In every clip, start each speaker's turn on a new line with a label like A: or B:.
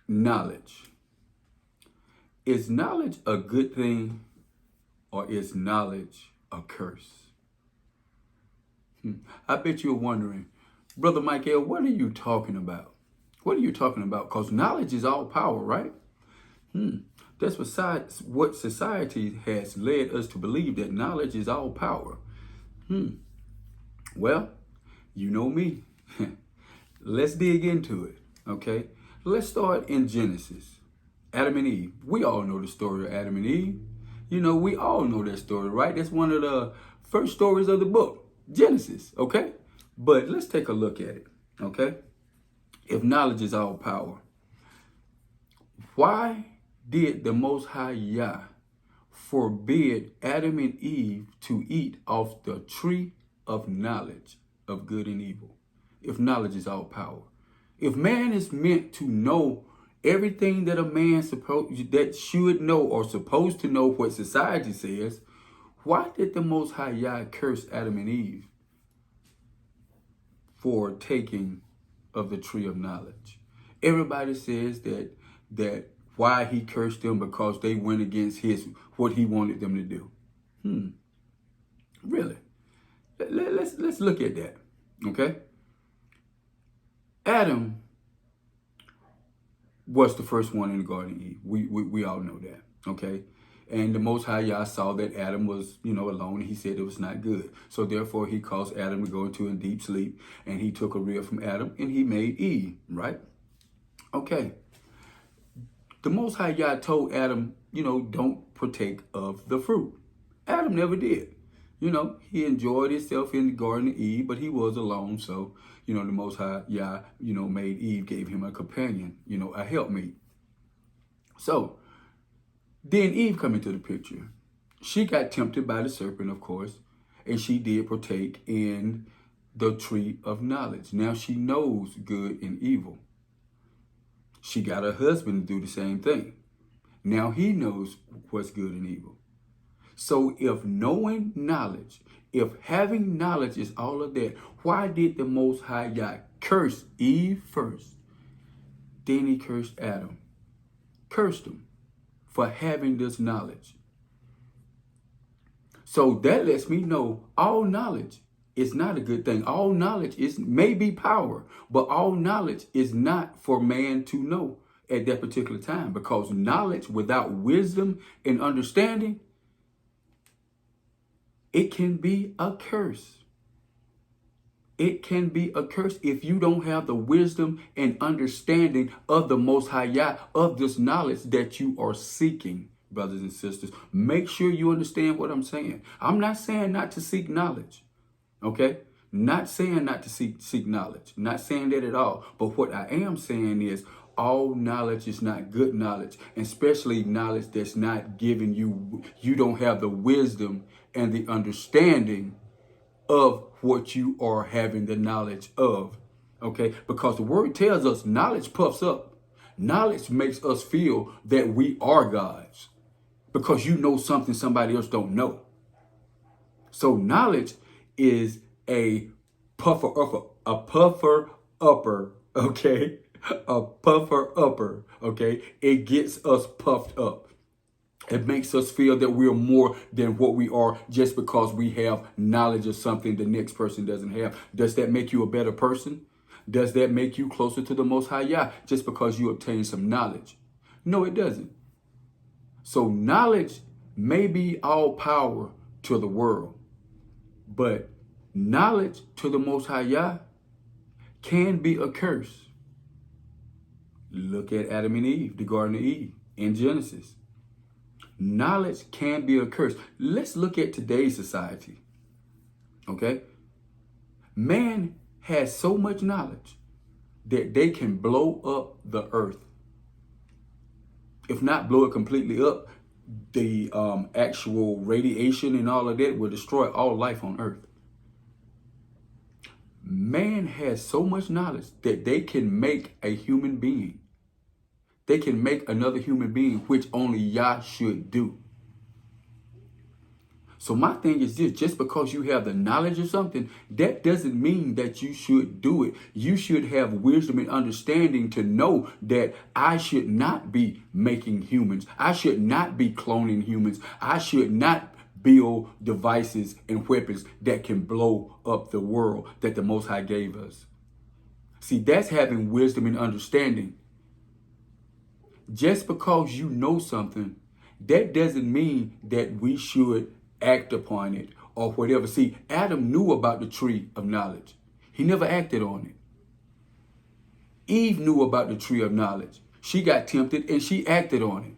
A: knowledge. Is knowledge a good thing or is knowledge a curse? I bet you're wondering, Brother Michael, what are you talking about? What are you talking about? Because knowledge is all power, right? That's what society has led us to believe, that knowledge is all power. Well, you know me. Let's dig into it, okay? Let's start in Genesis. Adam and Eve. We all know the story of Adam and Eve. You know, we all know that story, right? That's one of the first stories of the book, Genesis, okay? But let's take a look at it, okay? If knowledge is all power, why did the Most High Yah forbid Adam and Eve to eat off the tree of knowledge of good and evil? If knowledge is all power, if man is meant to know everything that a man should know or supposed to know what society says, why did the Most High Yah curse Adam and Eve for taking of the tree of knowledge? Everybody says that why he cursed them because they went against what he wanted them to do. Really? Let's look at that. Okay? Adam was the first one in the Garden of Eve. We all know that. Okay? And the Most High Yah saw that Adam was, alone, and he said it was not good. So therefore he caused Adam to go into a deep sleep, and he took a rib from Adam and he made Eve, right? Okay. The Most High Yah told Adam, don't partake of the fruit. Adam never did. He enjoyed himself in the Garden of Eve, but he was alone. So, the Most High Yah, made Eve, gave him a companion, a helpmate. So then Eve come into the picture. She got tempted by the serpent, of course, and she did partake in the tree of knowledge. Now she knows good and evil. She got her husband to do the same thing. Now he knows what's good and evil. So if knowing knowledge, if having knowledge is all of that, why did the Most High Yah curse Eve first? Then he cursed Adam. Cursed him for having this knowledge. So that lets me know all knowledge is not a good thing. All knowledge may be power, but all knowledge is not for man to know at that particular time, because knowledge without wisdom and understanding, it can be a curse. It can be a curse if you don't have the wisdom and understanding of the Most High Yah, of this knowledge that you are seeking, brothers and sisters. Make sure you understand what I'm saying. I'm not saying not to seek knowledge, okay? Not saying not to seek knowledge. Not saying that at all. But what I am saying is all knowledge is not good knowledge, and especially knowledge that's not giving you don't have the wisdom and the understanding of what you are having the knowledge of, okay? Because the word tells us knowledge puffs up. Knowledge makes us feel that we are gods because you know something somebody else don't know. So knowledge is a puffer upper, okay? A puffer upper, okay? It gets us puffed up. It makes us feel that we're more than what we are just because we have knowledge of something the next person doesn't have. Does that make you a better person? Does that make you closer to the Most High Yah just because you obtain some knowledge? No, it doesn't. So knowledge may be all power to the world, but knowledge to the Most High Yah can be a curse. Look at Adam and Eve, the Garden of Eve in Genesis. Knowledge can be a curse. Let's look at today's society, okay? Man has so much knowledge that they can blow up the earth. If not blow it completely up, the actual radiation and all of that will destroy all life on earth. Man has so much knowledge that they can make a human being. They can make another human being, which only Yah should do. So my thing is this, just because you have the knowledge of something, that doesn't mean that you should do it. You should have wisdom and understanding to know that I should not be making humans. I should not be cloning humans. I should not build devices and weapons that can blow up the world that the Most High gave us. See, that's having wisdom and understanding. Just because you know something, that doesn't mean that we should act upon it or whatever. See, Adam knew about the tree of knowledge. He never acted on it. Eve knew about the tree of knowledge. She got tempted and she acted on it.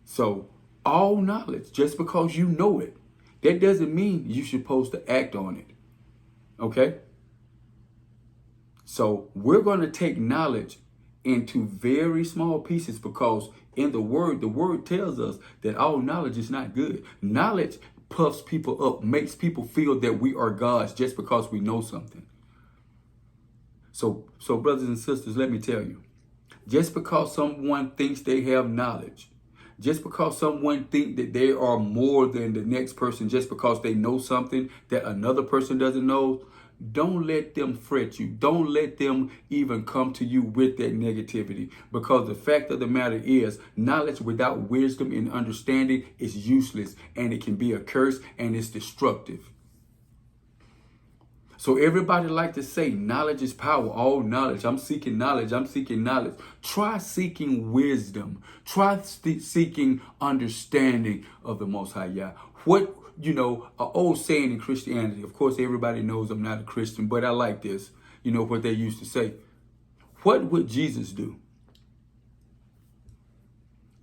A: So, all knowledge, just because you know it, that doesn't mean you're supposed to act on it. Okay? So, we're going to take knowledge into very small pieces, because in the word tells us that all knowledge is not good. Knowledge puffs people up, makes people feel that we are gods just because we know something. So brothers and sisters, let me tell you, just because someone thinks they have knowledge, just because someone thinks that they are more than the next person, just because they know something that another person doesn't know, don't let them fret you. Don't let them even come to you with that negativity. Because the fact of the matter is, knowledge without wisdom and understanding is useless, and it can be a curse, and it's destructive. So everybody like to say knowledge is power. All knowledge. I'm seeking knowledge. I'm seeking knowledge. Try seeking wisdom. Try seeking understanding of the Most High Yah. An old saying in Christianity, of course, everybody knows I'm not a Christian, but I like this. You know what they used to say. What would Jesus do?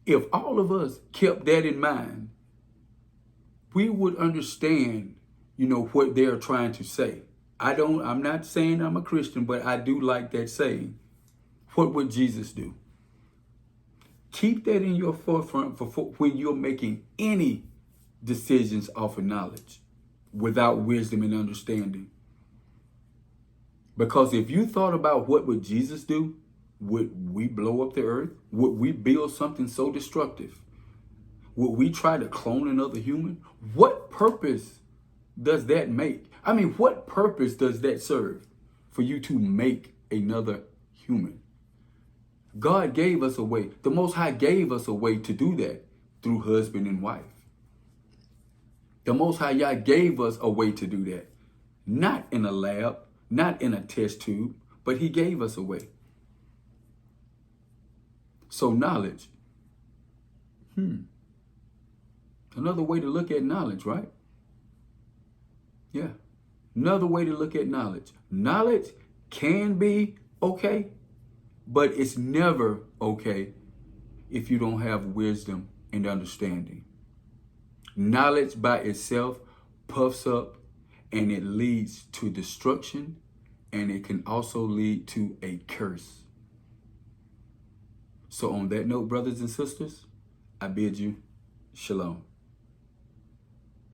A: If all of us kept that in mind, we would understand, what they're trying to say. I'm not saying I'm a Christian, but I do like that saying. What would Jesus do? Keep that in your forefront for when you're making any decisions off of knowledge without wisdom and understanding. Because if you thought about what would Jesus do, would we blow up the earth? Would we build something so destructive? Would we try to clone another human? What purpose does that make? I mean, what purpose does that serve for you to make another human? God gave us a way. The Most High gave us a way to do that through husband and wife. The Most High Yah gave us a way to do that. Not in a lab, not in a test tube, but he gave us a way. So knowledge. Another way to look at knowledge, right? Yeah. Another way to look at knowledge. Knowledge can be okay, but it's never okay if you don't have wisdom and understanding. Knowledge by itself puffs up, and it leads to destruction, and it can also lead to a curse. So on that note, brothers and sisters, I bid you shalom.